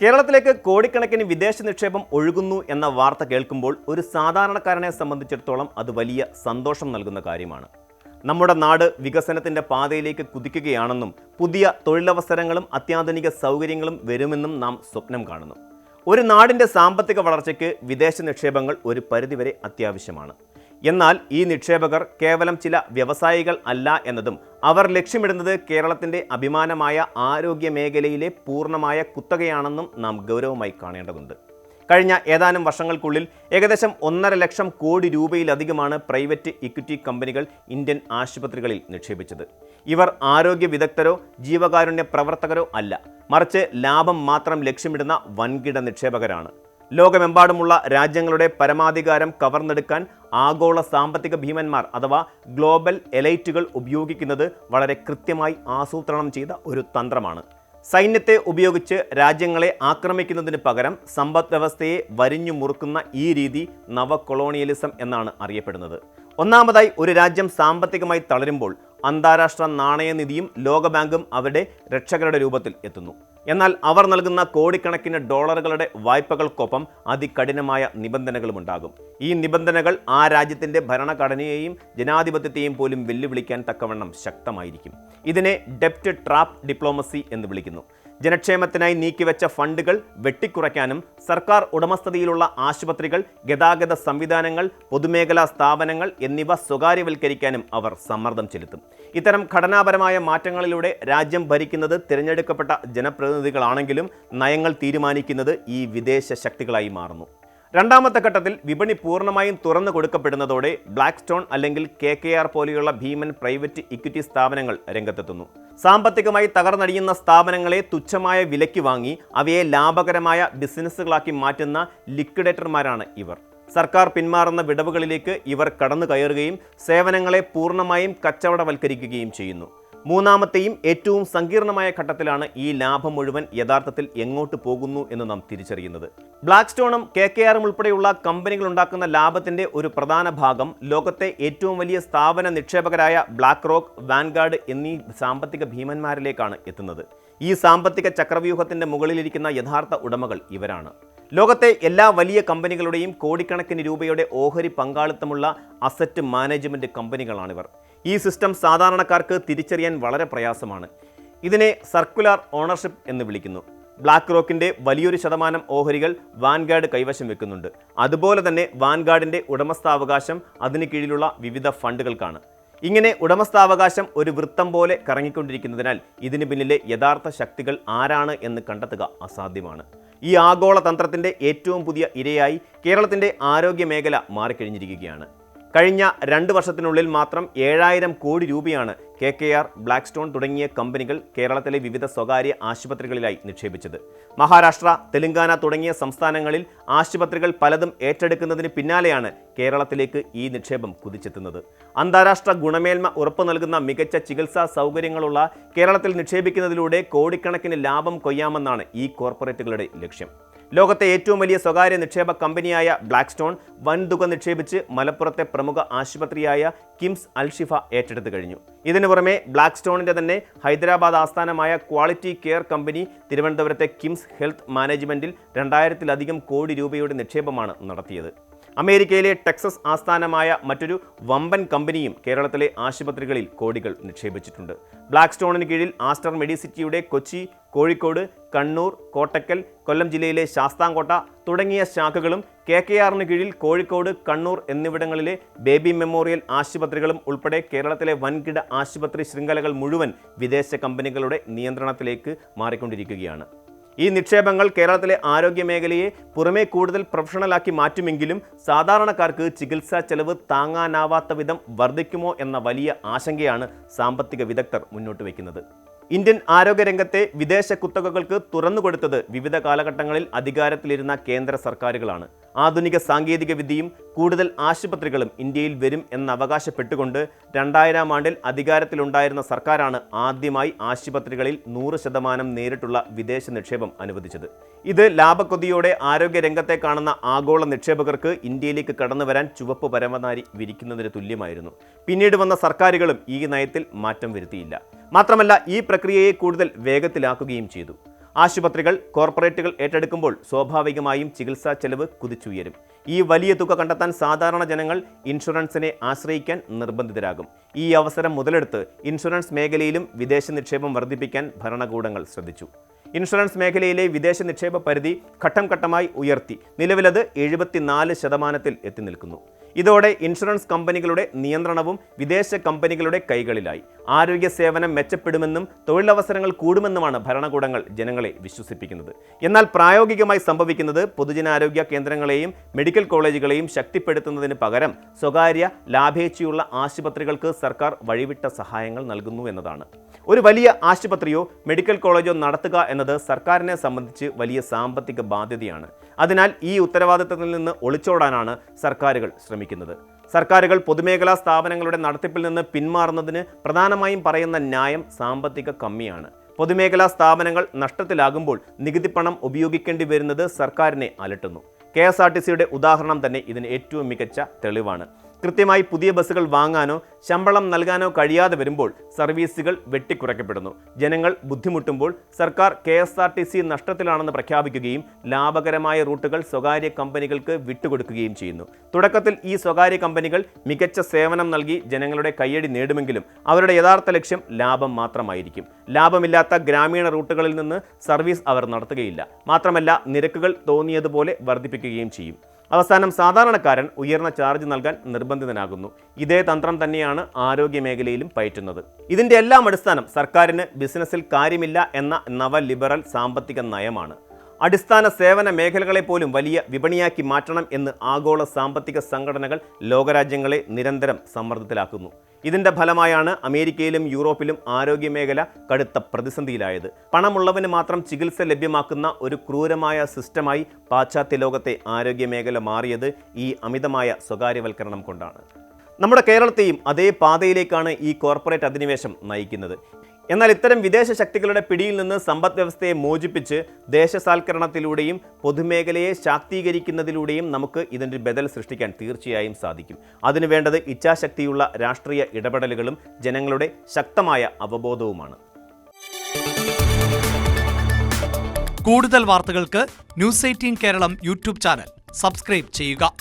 കേരളത്തിലേക്ക് കോടിക്കണക്കിന് വിദേശ നിക്ഷേപം ഒഴുകുന്നു എന്ന വാർത്ത കേൾക്കുമ്പോൾ ഒരു സാധാരണക്കാരനെ സംബന്ധിച്ചിടത്തോളം അത് വലിയ സന്തോഷം നൽകുന്ന കാര്യമാണ്. നമ്മുടെ നാട് വികസനത്തിൻ്റെ പാതയിലേക്ക് കുതിക്കുകയാണെന്നും പുതിയ തൊഴിലവസരങ്ങളും അത്യാധുനിക സൗകര്യങ്ങളും വരുമെന്നും നാം സ്വപ്നം കാണുന്നു. ഒരു നാടിൻ്റെ സാമ്പത്തിക വളർച്ചയ്ക്ക് വിദേശ നിക്ഷേപങ്ങൾ ഒരു പരിധിവരെ അത്യാവശ്യമാണ്. എന്നാൽ ഈ നിക്ഷേപകർ കേവലം ചില വ്യവസായികൾ അല്ല എന്നതും അവർ ലക്ഷ്യമിടുന്നത് കേരളത്തിൻ്റെ അഭിമാനമായ ആരോഗ്യ മേഖലയിലെ പൂർണ്ണമായ കുത്തകയാണെന്നും നാം ഗൗരവമായി കാണേണ്ടതുണ്ട്. കഴിഞ്ഞ ഏതാനും വർഷങ്ങൾക്കുള്ളിൽ ഏകദേശം 1.5 ലക്ഷം കോടി രൂപയിലധികമാണ് പ്രൈവറ്റ് ഇക്വിറ്റി കമ്പനികൾ ഇന്ത്യൻ ആശുപത്രികളിൽ നിക്ഷേപിച്ചത്. ഇവർ ആരോഗ്യ വിദഗ്ധരോ ജീവകാരുണ്യ പ്രവർത്തകരോ അല്ല, മറിച്ച് ലാഭം മാത്രം ലക്ഷ്യമിടുന്ന വൻകിട നിക്ഷേപകരാണ്. ലോകമെമ്പാടുമുള്ള രാജ്യങ്ങളുടെ പരമാധികാരം കവർന്നെടുക്കാൻ ആഗോള സാമ്പത്തിക ഭീമന്മാർ അഥവാ ഗ്ലോബൽ എലൈറ്റുകൾ ഉപയോഗിക്കുന്നത് വളരെ കൃത്യമായി ആസൂത്രണം ചെയ്ത ഒരു തന്ത്രമാണ്. സൈന്യത്തെ ഉപയോഗിച്ച് രാജ്യങ്ങളെ ആക്രമിക്കുന്നതിന് പകരം സമ്പദ് വ്യവസ്ഥയെ വരിഞ്ഞു മുറുക്കുന്ന ഈ രീതി നവകൊളോണിയലിസം എന്നാണ് അറിയപ്പെടുന്നത്. ഒന്നാമതായി, ഒരു രാജ്യം സാമ്പത്തികമായി തളരുമ്പോൾ അന്താരാഷ്ട്ര നാണയനിധിയും ലോകബാങ്കും അവരുടെ രക്ഷകരുടെ രൂപത്തിൽ എത്തുന്നു. എന്നാൽ അവർ നൽകുന്ന കോടിക്കണക്കിന് ഡോളറുകളുടെ വായ്പകൾക്കൊപ്പം അതികഠിനമായ നിബന്ധനകളുമുണ്ടാകും. ഈ നിബന്ധനകൾ ആ രാജ്യത്തിൻ്റെ ഭരണഘടനയെയും ജനാധിപത്യത്തെയും പോലും വെല്ലുവിളിക്കാൻ തക്കവണ്ണം ശക്തമായിരിക്കും. ഇതിനെ ഡെപ്റ്റ് ട്രാപ്പ് ഡിപ്ലോമസി എന്ന് വിളിക്കുന്നു. ജനക്ഷേമത്തിനായി നീക്കിവെച്ച ഫണ്ടുകൾ വെട്ടിക്കുറയ്ക്കാനും സർക്കാർ ഉടമസ്ഥതയിലുള്ള ആശുപത്രികൾ, ഗതാഗത സംവിധാനങ്ങൾ, പൊതുമേഖലാ സ്ഥാപനങ്ങൾ എന്നിവ സ്വകാര്യവൽക്കരിക്കാനും അവർ സമ്മർദ്ദം ചെലുത്തും. ഇത്തരം ഘടനാപരമായ മാറ്റങ്ങളിലൂടെ രാജ്യം ഭരിക്കുന്നത് തിരഞ്ഞെടുക്കപ്പെട്ട ജനപ്രതിനിധികളാണെങ്കിലും നയങ്ങൾ തീരുമാനിക്കുന്നത് ഈ വിദേശ ശക്തികളായി മാറുന്നു. രണ്ടാമത്തെ ഘട്ടത്തിൽ വിപണി പൂർണ്ണമായും തുറന്നു കൊടുക്കപ്പെടുന്നതോടെ ബ്ലാക്ക് സ്റ്റോൺ അല്ലെങ്കിൽ KKR പോലെയുള്ള ഭീമൻ പ്രൈവറ്റ് ഇക്വിറ്റി സ്ഥാപനങ്ങൾ രംഗത്തെത്തുന്നു. സാമ്പത്തികമായി തകർന്നടിയുന്ന സ്ഥാപനങ്ങളെ തുച്ഛമായ വിലയ്ക്ക് വാങ്ങി അവയെ ലാഭകരമായ ബിസിനസ്സുകളാക്കി മാറ്റുന്ന ലിക്വിഡേറ്റർമാരാണ് ഇവർ. സർക്കാർ പിന്മാറുന്ന വിടവുകളിലേക്ക് ഇവർ കടന്നു കയറുകയും സേവനങ്ങളെ പൂർണ്ണമായും കച്ചവടവൽക്കരിക്കുകയും ചെയ്യുന്നു. മൂന്നാമത്തെയും ഏറ്റവും സങ്കീർണമായ ഘട്ടത്തിലാണ് ഈ ലാഭം മുഴുവൻ യഥാർത്ഥത്തിൽ എങ്ങോട്ട് പോകുന്നു എന്ന് നാം തിരിച്ചറിയുന്നത്. ബ്ലാക്ക് സ്റ്റോണും KKRും ഉൾപ്പെടെയുള്ള കമ്പനികൾ ഉണ്ടാക്കുന്ന ലാഭത്തിന്റെ ഒരു പ്രധാന ഭാഗം ലോകത്തെ ഏറ്റവും വലിയ സ്ഥാപന നിക്ഷേപകരായ ബ്ലാക്ക് റോക്ക്, വാൻഗാർഡ് എന്നീ സാമ്പത്തിക ഭീമന്മാരിലേക്കാണ് എത്തുന്നത്. ഈ സാമ്പത്തിക ചക്രവ്യൂഹത്തിന്റെ മുകളിലിരിക്കുന്ന യഥാർത്ഥ ഉടമകൾ ഇവരാണ്. ലോകത്തെ എല്ലാ വലിയ കമ്പനികളുടെയും കോടിക്കണക്കിന് രൂപയുടെ ഓഹരി പങ്കാളിത്തമുള്ള അസറ്റ് മാനേജ്മെൻറ്റ് കമ്പനികളാണിവർ. ഈ സിസ്റ്റം സാധാരണക്കാർക്ക് തിരിച്ചറിയാൻ വളരെ പ്രയാസമാണ്. ഇതിനെ സർക്കുലർ ഓണർഷിപ്പ് എന്ന് വിളിക്കുന്നു. ബ്ലാക്ക് റോക്കിൻ്റെ വലിയൊരു ശതമാനം ഓഹരികൾ വാൻഗാർഡ് കൈവശം വെക്കുന്നുണ്ട്. അതുപോലെ തന്നെ വാൻഗാർഡിൻ്റെ ഉടമസ്ഥാവകാശം അതിന് കീഴിലുള്ള വിവിധ ഫണ്ടുകൾക്കാണ്. ഇങ്ങനെ ഉടമസ്ഥാവകാശം ഒരു വൃത്തം പോലെ കറങ്ങിക്കൊണ്ടിരിക്കുന്നതിനാൽ ഇതിന് പിന്നിലെ യഥാർത്ഥ ശക്തികൾ ആരാണ് എന്ന് കണ്ടെത്തുക അസാധ്യമാണ്. ഈ ആഗോള തന്ത്രത്തിൻ്റെ ഏറ്റവും പുതിയ ഇരയായി കേരളത്തിൻ്റെ ആരോഗ്യ മേഖല മാറിക്കഴിഞ്ഞിരിക്കുകയാണ്. കഴിഞ്ഞ 2 വർഷത്തിനുള്ളിൽ മാത്രം 7000 കോടി രൂപയാണ് KKR, ബ്ലാക്ക് സ്റ്റോൺ തുടങ്ങിയ കമ്പനികൾ കേരളത്തിലെ വിവിധ സ്വകാര്യ ആശുപത്രികളിലായി നിക്ഷേപിച്ചത്. മഹാരാഷ്ട്ര, തെലങ്കാന തുടങ്ങിയ സംസ്ഥാനങ്ങളിൽ ആശുപത്രികൾ പലതും ഏറ്റെടുക്കുന്നതിന് പിന്നാലെയാണ് കേരളത്തിലേക്ക് ഈ നിക്ഷേപം കുതിച്ചെത്തുന്നത്. അന്താരാഷ്ട്ര ഗുണമേന്മ ഉറപ്പു നൽകുന്ന മികച്ച ചികിത്സാ സൗകര്യങ്ങളുള്ള കേരളത്തിൽ നിക്ഷേപിക്കുന്നതിലൂടെ കോടിക്കണക്കിന് ലാഭം കൊയ്യാമെന്നാണ് ഈ കോർപ്പറേറ്റുകളുടെ ലക്ഷ്യം. ലോകത്തെ ഏറ്റവും വലിയ സ്വകാര്യ നിക്ഷേപ കമ്പനിയായ ബ്ലാക്ക് സ്റ്റോൺ വൻതുക നിക്ഷേപിച്ച് മലപ്പുറത്തെ പ്രമുഖ ആശുപത്രിയായ കിംസ് അൽഷിഫ ഏറ്റെടുത്തു കഴിഞ്ഞു. ഇതിനു പുറമെ ബ്ലാക്ക് സ്റ്റോണിൻ്റെ തന്നെ ഹൈദരാബാദ് ആസ്ഥാനമായ ക്വാളിറ്റി കെയർ കമ്പനി തിരുവനന്തപുരത്തെ കിംസ് ഹെൽത്ത് മാനേജ്മെൻറ്റിൽ 2000-ലധികം കോടി രൂപയുടെ നിക്ഷേപമാണ് നടത്തിയത്. അമേരിക്കയിലെ ടെക്സസ് ആസ്ഥാനമായ മറ്റൊരു വമ്പൻ കമ്പനിയും കേരളത്തിലെ ആശുപത്രികളിൽ കോടികൾ നിക്ഷേപിച്ചിട്ടുണ്ട്. ബ്ലാക്ക് സ്റ്റോണിന് കീഴിൽ ആസ്റ്റർ മെഡിസിറ്റിയുടെ കൊച്ചി, കോഴിക്കോട്, കണ്ണൂർ, കോട്ടക്കൽ, കൊല്ലം ജില്ലയിലെ ശാസ്താംകോട്ട തുടങ്ങിയ ശാഖകളും KKRന് കീഴിൽ കോഴിക്കോട്, കണ്ണൂർ എന്നിവിടങ്ങളിലെ ബേബി മെമ്മോറിയൽ ആശുപത്രികളും ഉൾപ്പെടെ കേരളത്തിലെ വൻകിട ആശുപത്രി ശൃംഖലകൾ മുഴുവൻ വിദേശ കമ്പനികളുടെ നിയന്ത്രണത്തിലേക്ക് മാറിക്കൊണ്ടിരിക്കുകയാണ്. ഈ നിക്ഷേപങ്ങൾ കേരളത്തിലെ ആരോഗ്യ മേഖലയെ പുറമേ കൂടുതൽ പ്രൊഫഷണലാക്കി മാറ്റുമെങ്കിലും സാധാരണക്കാർക്ക് ചികിത്സാ ചെലവ് താങ്ങാനാവാത്ത വിധം വർദ്ധിക്കുമോ എന്ന വലിയ ആശങ്കയാണ് സാമ്പത്തിക വിദഗ്ധർ മുന്നോട്ട് വയ്ക്കുന്നത്. ഇന്ത്യൻ ആരോഗ്യരംഗത്തെ വിദേശ കുത്തകകൾക്ക് തുറന്നുകൊടുത്തത് വിവിധ കാലഘട്ടങ്ങളിൽ അധികാരത്തിലിരുന്ന കേന്ദ്ര സർക്കാരുകളാണ്. ആധുനിക സാങ്കേതിക വിദ്യയും കൂടുതൽ ആശുപത്രികളും ഇന്ത്യയിൽ വരും എന്നവകാശപ്പെട്ടുകൊണ്ട് 2000 ആണ്ടിൽ അധികാരത്തിലുണ്ടായിരുന്ന സർക്കാരാണ് ആദ്യമായി ആശുപത്രികളിൽ 100% നേരിട്ടുള്ള വിദേശ നിക്ഷേപം അനുവദിച്ചത്. ഇത് ലാഭക്കൊതിയോടെ ആരോഗ്യരംഗത്തെ കാണുന്ന ആഗോള നിക്ഷേപകർക്ക് ഇന്ത്യയിലേക്ക് കടന്നുവരാൻ ചുവപ്പ് പരമനാരി വിരിക്കുന്നതിന് തുല്യമായിരുന്നു. പിന്നീട് വന്ന സർക്കാരുകളും ഈ നയത്തിൽ മാറ്റം വരുത്തിയില്ല. മാത്രമല്ല, ഈ പ്രക്രിയയെ കൂടുതൽ വേഗത്തിലാക്കുകയും ചെയ്തു. ആശുപത്രികൾ, കോർപ്പറേറ്റുകൾ ഏറ്റെടുക്കുമ്പോൾ സ്വാഭാവികമായും ചികിത്സാ ചെലവ് കുതിച്ചുയരും. ഈ വലിയ തുക കണ്ടെത്താൻ സാധാരണ ജനങ്ങൾ ഇൻഷുറൻസിനെ ആശ്രയിക്കാൻ നിർബന്ധിതരാകും. ഈ അവസരം മുതലെടുത്ത് ഇൻഷുറൻസ് മേഖലയിലും വിദേശ നിക്ഷേപം വർദ്ധിപ്പിക്കാൻ ഭരണകൂടങ്ങൾ ശ്രദ്ധിച്ചു. ഇൻഷുറൻസ് മേഖലയിലെ വിദേശ നിക്ഷേപ പരിധി ഘട്ടം ഘട്ടമായി ഉയർത്തി. നിലവിലത് 74% എത്തി നിൽക്കുന്നു. ഇതോടെ ഇൻഷുറൻസ് കമ്പനികളുടെ നിയന്ത്രണവും വിദേശ കമ്പനികളുടെ കൈകളിലായി. ആരോഗ്യ സേവനം മെച്ചപ്പെടുമെന്നും തൊഴിലവസരങ്ങൾ കൂടുമെന്നുമാണ് ഭരണകൂടങ്ങൾ ജനങ്ങളെ വിശ്വസിപ്പിക്കുന്നത്. എന്നാൽ പ്രായോഗികമായി സംഭവിക്കുന്നത് പൊതുജനാരോഗ്യ കേന്ദ്രങ്ങളെയും മെഡിക്കൽ കോളേജുകളെയും ശക്തിപ്പെടുത്തുന്നതിന് പകരം സ്വകാര്യ ലാഭേച്ഛയുള്ള ആശുപത്രികൾക്ക് സർക്കാർ വഴിവിട്ട സഹായങ്ങൾ നൽകുന്നു എന്നതാണ്. ഒരു വലിയ ആശുപത്രിയോ മെഡിക്കൽ കോളേജോ നടത്തുക എന്നത് സർക്കാരിനെ സംബന്ധിച്ച് വലിയ സാമ്പത്തിക ബാധ്യതയാണ്. അതിനാൽ ഈ ഉത്തരവാദിത്തത്തിൽ നിന്ന് ഒളിച്ചോടാനാണ് സർക്കാരുകൾ ശ്രമിക്കുന്നത്. സർക്കാരുകൾ പൊതുമേഖലാ സ്ഥാപനങ്ങളുടെ നടത്തിപ്പിൽ നിന്ന് പിന്മാറുന്നതിന് പ്രധാനമായും പറയുന്ന ന്യായം സാമ്പത്തിക കമ്മിയാണ്. പൊതുമേഖലാ സ്ഥാപനങ്ങൾ നഷ്ടത്തിലാകുമ്പോൾ നികുതി പണം ഉപയോഗിക്കേണ്ടി വരുന്നത് സർക്കാരിനെ അലട്ടുന്നു. KSRTCയുടെ ഉദാഹരണം തന്നെ ഇതിന് ഏറ്റവും മികച്ച തെളിവാണ്. കൃത്യമായി പുതിയ ബസ്സുകൾ വാങ്ങാനോ ശമ്പളം നൽകാനോ കഴിയാതെ വരുമ്പോൾ സർവീസുകൾ വെട്ടിക്കുറയ്ക്കപ്പെടുന്നു. ജനങ്ങൾ ബുദ്ധിമുട്ടുമ്പോൾ സർക്കാർ KSRTC നഷ്ടത്തിലാണെന്ന് പ്രഖ്യാപിക്കുകയും ലാഭകരമായ റൂട്ടുകൾ സ്വകാര്യ കമ്പനികൾക്ക് വിട്ടുകൊടുക്കുകയും ചെയ്യുന്നു. തുടക്കത്തിൽ ഈ സ്വകാര്യ കമ്പനികൾ മികച്ച സേവനം നൽകി ജനങ്ങളുടെ കയ്യടി നേടുമെങ്കിലും അവരുടെ യഥാർത്ഥ ലക്ഷ്യം ലാഭം മാത്രമായിരിക്കും. ലാഭമില്ലാത്ത ഗ്രാമീണ റൂട്ടുകളിൽ നിന്ന് സർവീസ് അവർ നടത്തുകയില്ല. മാത്രമല്ല, നിരക്കുകൾ തോന്നിയതുപോലെ വർദ്ധിപ്പിക്കുകയും ചെയ്യും. അവസാനം സാധാരണക്കാരൻ ഉയർന്ന ചാർജ് നൽകാൻ നിർബന്ധിതനാകുന്നു. ഇതേ തന്ത്രം തന്നെയാണ് ആരോഗ്യ മേഖലയിലും പയറ്റുന്നത്. ഇതിൻ്റെ എല്ലാം അടിസ്ഥാനം സർക്കാരിന് ബിസിനസ്സിൽ കാര്യമില്ല എന്ന നവ ലിബറൽ സാമ്പത്തിക നയമാണ്. അടിസ്ഥാന സേവന മേഖലകളെ പോലും വലിയ വിപണിയാക്കി മാറ്റണം എന്ന് ആഗോള സാമ്പത്തിക സംഘടനകൾ ലോകരാജ്യങ്ങളെ നിരന്തരം സമ്മർദ്ദത്തിലാക്കുന്നു. ഇതിൻ്റെ ഫലമായാണ് അമേരിക്കയിലും യൂറോപ്പിലും ആരോഗ്യമേഖല കടുത്ത പ്രതിസന്ധിയിലായത്. പണമുള്ളവന് മാത്രം ചികിത്സ ലഭ്യമാക്കുന്ന ഒരു ക്രൂരമായ സിസ്റ്റമായി പാശ്ചാത്യ ലോകത്തെ ആരോഗ്യമേഖല മാറിയത് ഈ അമിതമായ സ്വകാര്യവൽക്കരണം കൊണ്ടാണ്. നമ്മുടെ കേരളത്തെയും അതേ പാതയിലേക്കാണ് ഈ കോർപ്പറേറ്റ് അധിനിവേശം നയിക്കുന്നത്. എന്നാൽ ഇത്തരം വിദേശ ശക്തികളുടെ പിടിയിൽ നിന്ന് സമ്പദ് വ്യവസ്ഥയെ മോചിപ്പിച്ച് ദേശസാൽക്കരണത്തിലൂടെയും പൊതുമേഖലയെ ശാക്തീകരിക്കുന്നതിലൂടെയും നമുക്ക് ഇതിൻ്റെ ബദൽ സൃഷ്ടിക്കാൻ തീർച്ചയായും സാധിക്കും. അതിനു വേണ്ടത് ഇച്ഛാശക്തിയുള്ള രാഷ്ട്രീയ ഇടപെടലുകളും ജനങ്ങളുടെ ശക്തമായ അവബോധവുമാണ്. കൂടുതൽ വാർത്തകൾക്ക് News 18 Keralam YouTube channel subscribe ചെയ്യുക.